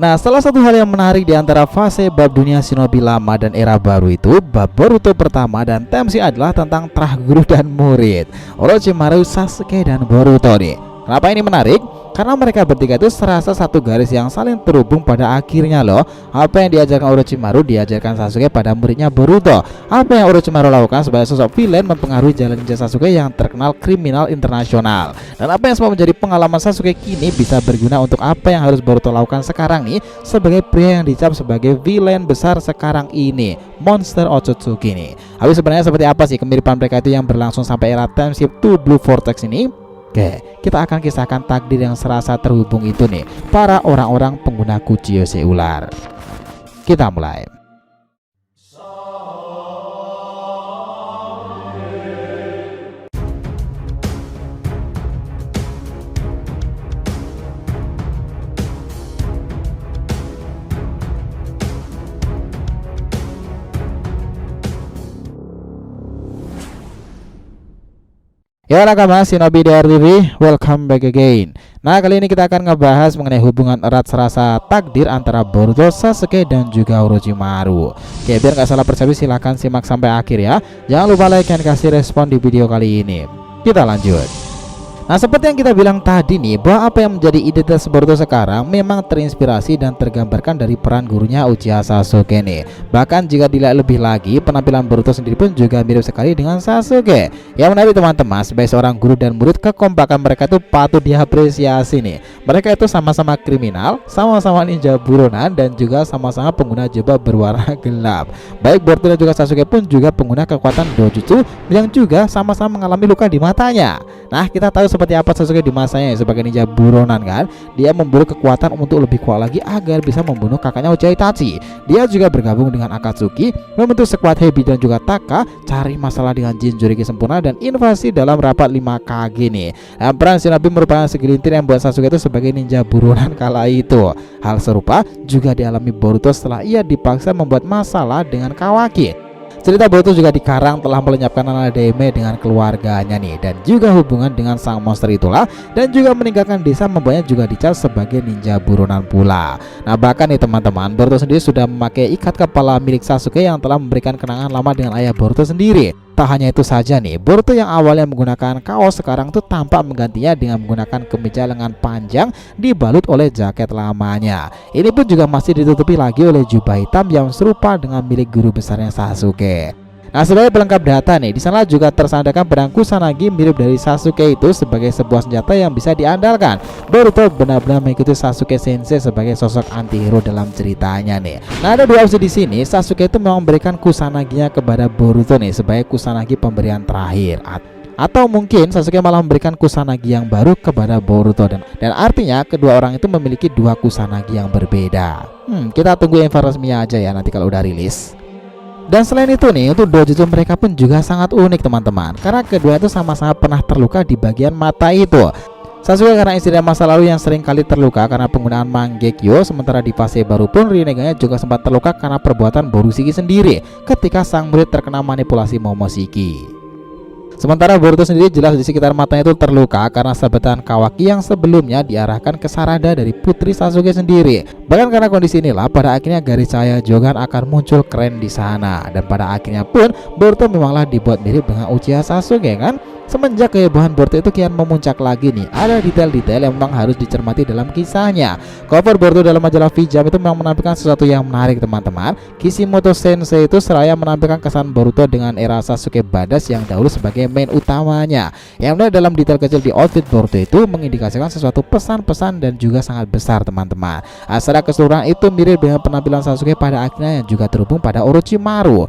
Nah, salah satu hal yang menarik di antara fase bab dunia shinobi lama dan era baru itu, bab Boruto pertama dan Temshi adalah tentang terah guru dan murid, Orochimaru, Sasuke, dan Boruto nih. Kenapa ini menarik? Karena mereka bertiga itu serasa satu garis yang saling terhubung pada akhirnya loh. Apa yang diajarkan Orochimaru diajarkan Sasuke pada muridnya Boruto. Apa yang Orochimaru lakukan sebagai sosok villain mempengaruhi jalan ninja Sasuke yang terkenal kriminal internasional. Dan apa yang semua menjadi pengalaman Sasuke kini bisa berguna untuk apa yang harus Boruto lakukan sekarang nih sebagai pria yang dicap sebagai villain besar sekarang ini, monster Otsutsuki nih. Tapi sebenarnya seperti apa sih kemiripan mereka itu yang berlangsung sampai era Time Skip to Blue Vortex ini? Oke, kita akan kisahkan takdir yang serasa terhubung itu nih, para orang-orang pengguna Kuchiyose ular. Kita mulai. Ya nakama Shinobi DRTV, welcome back again. Nah, kali ini kita akan ngebahas mengenai hubungan erat serasa takdir antara Boruto, Sasuke, dan juga Orochimaru. Oke, biar gak salah persepsi silahkan simak sampai akhir ya. Jangan lupa like dan kasih respon di video kali ini. Kita lanjut. Nah, seperti yang kita bilang tadi nih, bahwa apa yang menjadi identitas Boruto sekarang memang terinspirasi dan tergambarkan dari peran gurunya Uchiha Sasuke nih. Bahkan jika dilihat lebih lagi, penampilan Boruto sendiri pun juga mirip sekali dengan Sasuke. Yang menarik teman-teman, sebagai seorang guru dan murid, kekompakan mereka itu patut diapresiasi nih. Mereka itu sama-sama kriminal, sama-sama ninja buronan, dan juga sama-sama pengguna jubah berwarna gelap. Baik Boruto dan juga Sasuke pun juga pengguna kekuatan dojutsu yang juga sama-sama mengalami luka di matanya. Nah, kita tahu seperti apa Sasuke di masanya sebagai ninja buronan kan. Dia memburu kekuatan untuk lebih kuat lagi agar bisa membunuh kakaknya Uchiha Itachi. Dia juga bergabung dengan Akatsuki, membentuk sekuat Hebi dan juga Taka, cari masalah dengan Jinchuriki sempurna, dan invasi dalam rapat 5 Kage nih. Dan peran Shinobi merupakan segelintir yang buat Sasuke itu sebagai ninja buronan kala itu. Hal serupa juga dialami Boruto setelah ia dipaksa membuat masalah dengan Kawaki. Cerita Boruto juga dikarang telah melenyapkan Nanademe dengan keluarganya nih, dan juga hubungan dengan sang monster itulah, dan juga meninggalkan desa membuatnya juga dicap sebagai ninja buronan pula. Nah, bahkan nih teman-teman, Boruto sendiri sudah memakai ikat kepala milik Sasuke yang telah memberikan kenangan lama dengan ayah Boruto sendiri. Tak hanya itu saja nih, Boruto yang awalnya menggunakan kaos sekarang tuh tampak menggantinya dengan menggunakan kemeja lengan panjang dibalut oleh jaket lamanya. Ini pun juga masih ditutupi lagi oleh jubah hitam yang serupa dengan milik guru besarnya Sasuke. Nah, sebagai pelengkap data nih, di sana juga tersandarkan pedang Kusanagi mirip dari Sasuke itu sebagai sebuah senjata yang bisa diandalkan. Boruto benar-benar mengikuti Sasuke Sensei sebagai sosok antihero dalam ceritanya nih. Nah, ada dua opsi di sini. Sasuke itu memang memberikan Kusanaginya kepada Boruto nih sebagai Kusanagi pemberian terakhir, atau mungkin Sasuke malah memberikan Kusanagi yang baru kepada Boruto, dan artinya kedua orang itu memiliki dua Kusanagi yang berbeda. Kita tunggu info resminya aja ya nanti kalau udah rilis. Dan selain itu nih, untuk dojutsu mereka pun juga sangat unik teman-teman, karena kedua itu sama-sama pernah terluka di bagian mata itu. Sasuke karena insiden masa lalu yang sering kali terluka karena penggunaan Mangekyo, sementara di fase baru pun Rinnegan juga sempat terluka karena perbuatan Borushiki sendiri ketika sang murid terkena manipulasi Momoshiki. Sementara Boruto sendiri jelas di sekitar matanya itu terluka karena sabetan Kawaki yang sebelumnya diarahkan ke Sarada dari putri Sasuke sendiri. Bahkan karena kondisi inilah pada akhirnya garis cahaya Jogan akan muncul keren di sana, dan pada akhirnya pun Boruto memanglah dibuat mirip dengan Uchiha Sasuke kan. Semenjak kehebohan Boruto itu kian memuncak lagi nih, ada detail-detail yang memang harus dicermati dalam kisahnya. Cover Boruto dalam majalah V-Jump itu memang menampilkan sesuatu yang menarik teman-teman. Kishimoto Sensei itu seraya menampilkan kesan Boruto dengan era Sasuke Badass yang dahulu sebagai main utamanya. Yang mana dalam detail kecil di outfit Boruto itu mengindikasikan sesuatu pesan-pesan dan juga sangat besar teman-teman. Secara keseluruhan itu mirip dengan penampilan Sasuke pada akhirnya yang juga terhubung pada Orochimaru.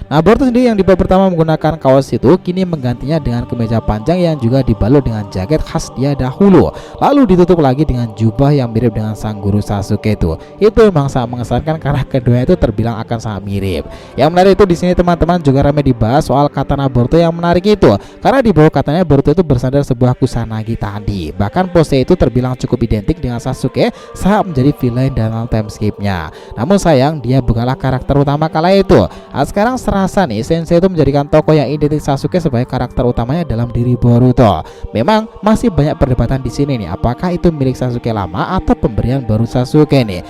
Nah, Boruto sendiri yang di bab pertama menggunakan kaos itu kini menggantinya dengan kemeja panjang yang juga dibalut dengan jaket khas dia dahulu, lalu ditutup lagi dengan jubah yang mirip dengan sang guru Sasuke itu. Itu memang sangat mengesankan karena keduanya itu terbilang akan sangat mirip. Yang menarik itu di sini teman-teman juga ramai dibahas soal katana Boruto yang menarik itu, karena di bawah katanya Boruto itu bersandar sebuah Kusanagi tadi. Bahkan pose itu terbilang cukup identik dengan Sasuke saat menjadi villain dalam time skipnya. Namun sayang dia bukanlah karakter utama kala itu. Sekarang serasa nih Sensei itu menjadikan tokoh yang identik Sasuke sebagai karakter utamanya dalam diri Boruto. Memang masih banyak perdebatan di sini nih, apakah itu milik Sasuke lama atau pemberian baru Sasuke nih.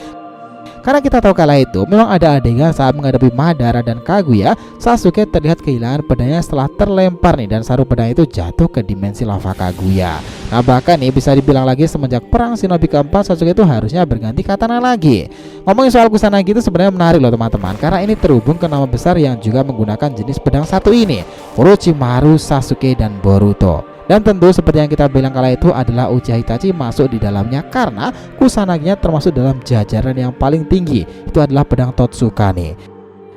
Karena kita tahu kala itu memang ada adegan saat menghadapi Madara dan Kaguya, Sasuke terlihat kehilangan pedangnya setelah terlempar nih, dan sarung pedang itu jatuh ke dimensi lava Kaguya. Nah bahkan nih bisa dibilang lagi semenjak perang Shinobi keempat, Sasuke itu harusnya berganti katana lagi. Ngomongin soal Kusanagi itu sebenarnya menarik loh teman-teman, karena ini terhubung ke nama besar yang juga menggunakan jenis pedang satu ini, Orochimaru, Sasuke, dan Boruto. Dan tentu seperti yang kita bilang kala itu adalah Uchiha Itachi masuk di dalamnya karena Kusanaginya termasuk dalam jajaran yang paling tinggi, itu adalah pedang Totsuka.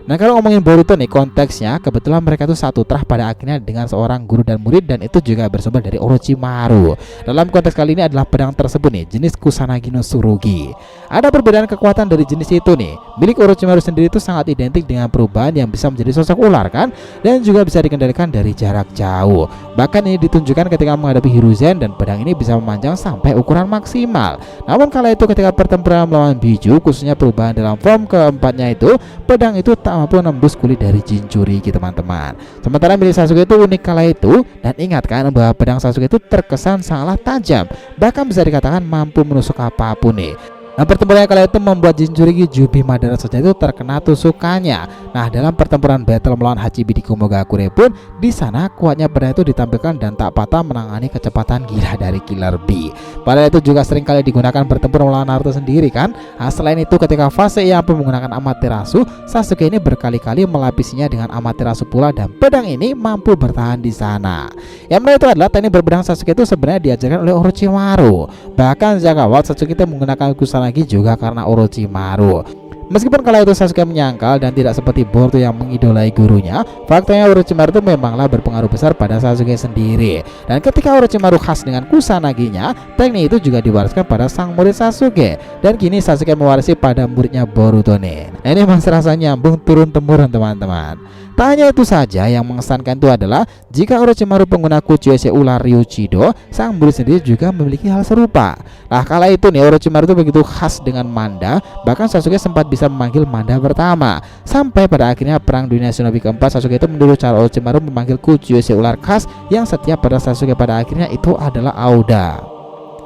Nah kalau ngomongin Boruto nih konteksnya, kebetulan mereka tuh satu trah pada akhirnya dengan seorang guru dan murid, dan itu juga bersumber dari Orochimaru. Dalam konteks kali ini adalah pedang tersebut nih jenis Kusanagi no Tsurugi. Ada perbedaan kekuatan dari jenis itu nih. Milik Orochimaru sendiri itu sangat identik dengan perubahan yang bisa menjadi sosok ular kan, dan juga bisa dikendalikan dari jarak jauh. Bahkan ini ditunjukkan ketika menghadapi Hiruzen, dan pedang ini bisa memanjang sampai ukuran maksimal. Namun kala itu ketika pertempuran melawan Biju, khususnya perubahan dalam form keempatnya itu, pedang itu tak mampu nembus kulit dari Jinchuriki teman-teman. Sementara milik Sasuke itu unik kala itu, dan ingatkan bahwa pedang Sasuke itu terkesan sangatlah tajam, bahkan bisa dikatakan mampu menusuk apapun nih. Nah pertempuran kala itu membuat Jinchuriki Jubi Madara saja itu terkena tusukannya. Nah dalam pertempuran battle melawan Hachibi di Kumogakure pun, di sana kuatnya pedang itu ditampilkan dan tak patah menangani kecepatan gila dari Killer Bee. Padahal itu juga sering kali digunakan bertempur melawan Naruto sendiri kan. Nah selain itu ketika fase yang menggunakan Amaterasu, Sasuke ini berkali-kali melapisinya dengan Amaterasu pula, dan pedang ini mampu bertahan di sana. Yang menarik itu adalah teknik berpedang Sasuke itu sebenarnya diajarkan oleh Orochimaru. Bahkan sejak awal Sasuke itu menggunakan Kusanagi juga karena Orochimaru. Meskipun kala itu Sasuke menyangkal dan tidak seperti Boruto yang mengidolai gurunya, faktanya Orochimaru itu memanglah berpengaruh besar pada Sasuke sendiri. Dan ketika Orochimaru khas dengan Kusanaginya, teknik itu juga diwariskan pada sang murid Sasuke. Dan kini Sasuke mewarisi pada muridnya Boruto nih. Nah, ini masih rasanya nyambung turun temurun teman-teman. Tak hanya itu saja, yang mengesankan itu adalah jika Orochimaru pengguna Kuchiyose ular Ryuchido, sang murid sendiri juga memiliki hal serupa. Nah kala itu nih Orochimaru itu begitu khas dengan Manda, bahkan Sasuke sempat bisa memanggil Manda pertama. Sampai pada akhirnya perang dunia Shinobi keempat, Sasuke itu meniru cara Orochimaru memanggil Kuchiyose ular khas yang setia pada Sasuke pada akhirnya itu adalah Auda.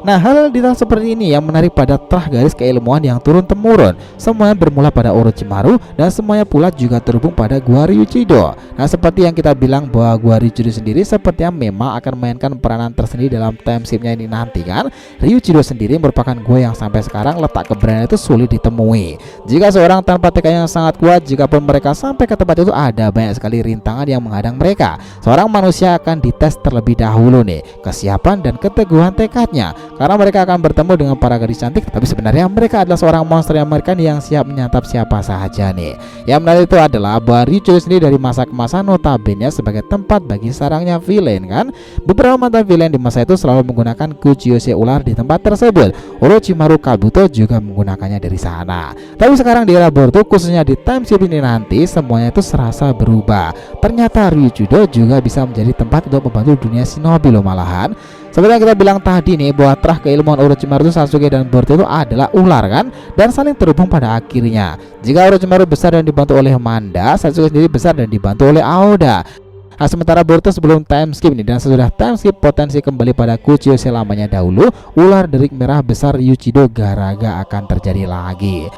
Nah hal detail seperti ini yang menarik pada trah garis keilmuan yang turun temurun. Semuanya bermula pada Orochimaru, dan semuanya pula juga terhubung pada Gua Ryuchido. Nah seperti yang kita bilang bahwa Gua Ryuchido sendiri sepertinya memang akan memainkan peranan tersendiri dalam time skipnya ini nanti kan. Ryuchido sendiri merupakan gua yang sampai sekarang letak keberanian itu sulit ditemui. Jika seorang tanpa tekad yang sangat kuat, jikapun mereka sampai ke tempat itu ada banyak sekali rintangan yang menghadang mereka. Seorang manusia akan dites terlebih dahulu nih kesiapan dan keteguhan tekadnya, karena mereka akan bertemu dengan para gadis cantik, tapi sebenarnya mereka adalah seorang monster yang mengerikan yang siap menyantap siapa saja nih. Yang menarik itu adalah bahwa Ryuchido sendiri dari masa ke masa notabene sebagai tempat bagi sarangnya villain kan. Beberapa mantan villain di masa itu selalu menggunakan Kuchiyose ular di tempat tersebut. Orochimaru Kabuto juga menggunakannya dari sana. Tapi sekarang di era Boruto, khususnya di time skip ini nanti, semuanya itu serasa berubah. Ternyata Ryuchido juga bisa menjadi tempat untuk membantu dunia shinobi loh malahan. Seperti yang kita bilang tadi nih, bahwa trah keilmuan Orochimaru itu Sasuke dan Boruto itu adalah ular kan, dan saling terhubung pada akhirnya. Jika Orochimaru besar dan dibantu oleh Manda, Sasuke sendiri besar dan dibantu oleh Auda. Nah, sementara Boruto sebelum time skip nih dan sesudah time skip potensi kembali pada Kuchiyose lamanya dahulu, ular derik merah besar Ryuchido Garaga akan terjadi lagi.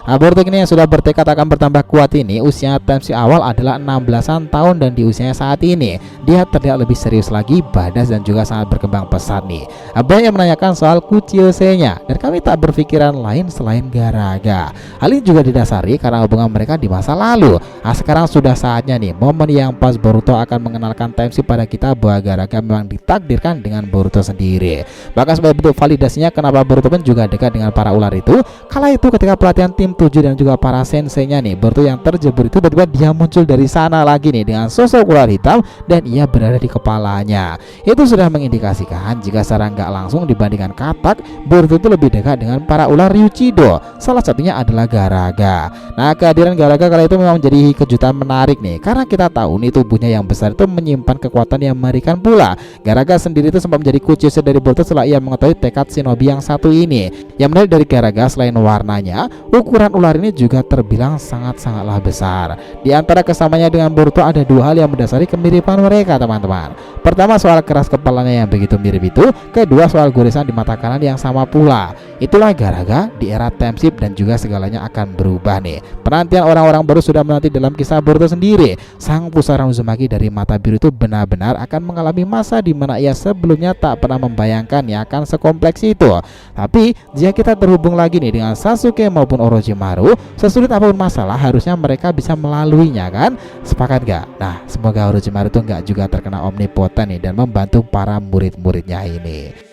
Boruto ini yang sudah bertekad akan bertambah kuat ini, usia time skip awal adalah 16-an tahun, dan di usianya saat ini dia terlihat lebih serius lagi, badas, dan juga sangat berkembang pesat nih. Banyak yang menanyakan soal Kuchiyose-nya, dan kami tak berpikiran lain selain Garaga. Hal ini juga didasari karena hubungan mereka di masa lalu. Sekarang sudah saatnya nih, momen yang pas Boruto akan mengenalkan time skip pada kita bahwa Garaga memang ditakdirkan dengan Boruto sendiri. Bahkan sebagai bentuk validasinya kenapa Boruto pun juga dekat dengan para ular itu, kala itu ketika pelatihan tim 7 dan juga para senseinya nih, Boruto yang terjebur itu tiba-tiba dia muncul dari sana lagi nih dengan sosok ular hitam, dan ia berada di kepalanya. Itu sudah mengindikasikan jika secara nggak langsung dibandingkan katak, Boruto itu lebih dekat dengan para ular Ryuchido. Salah satunya adalah Garaga. Nah kehadiran Garaga kali itu memang menjadi kejutan menarik nih, karena kita tahu nih tubuhnya yang besar itu menyimpan kekuatan yang mengerikan pula. Garaga sendiri itu sempat menjadi Kuchiyose dari Boruto setelah ia mengetahui tekad shinobi yang satu ini. Yang menarik dari Garaga selain warnanya, ukuran peran ular ini juga terbilang sangat-sangatlah besar. Di antara kesamaannya dengan Boruto ada dua hal yang mendasari kemiripan mereka, teman-teman. Pertama, soal keras kepalanya yang begitu mirip itu. Kedua, soal goresan di mata kanan yang sama pula. Itulah gara-gara di era time skip dan juga segalanya akan berubah nih. Penantian orang-orang baru sudah menanti dalam kisah Boruto sendiri. Sang pusara Uzumaki dari mata biru itu benar-benar akan mengalami masa di mana ia sebelumnya tak pernah membayangkan ya akan sekompleks itu. Tapi jika kita terhubung lagi nih dengan Sasuke maupun Orochimaru, sesulit apapun masalah harusnya mereka bisa melaluinya kan? Sepakat gak? Nah, semoga Orochimaru tuh gak juga terkena omnipoten nih dan membantu para murid-muridnya ini.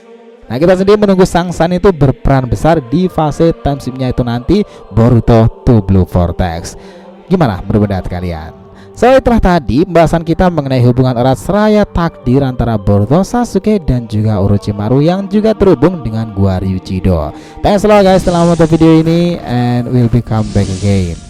Nah, kita sendiri menunggu Sang San itu berperan besar di fase time skip-nya itu nanti Boruto to Blue Vortex. Gimana menurut pendapat kalian? Setelah tadi pembahasan kita mengenai hubungan erat seraya takdir antara Boruto, Sasuke dan juga Orochimaru yang juga terhubung dengan Gua Ryuchido. Thanks a lot guys telah menonton video ini and we'll be come back again.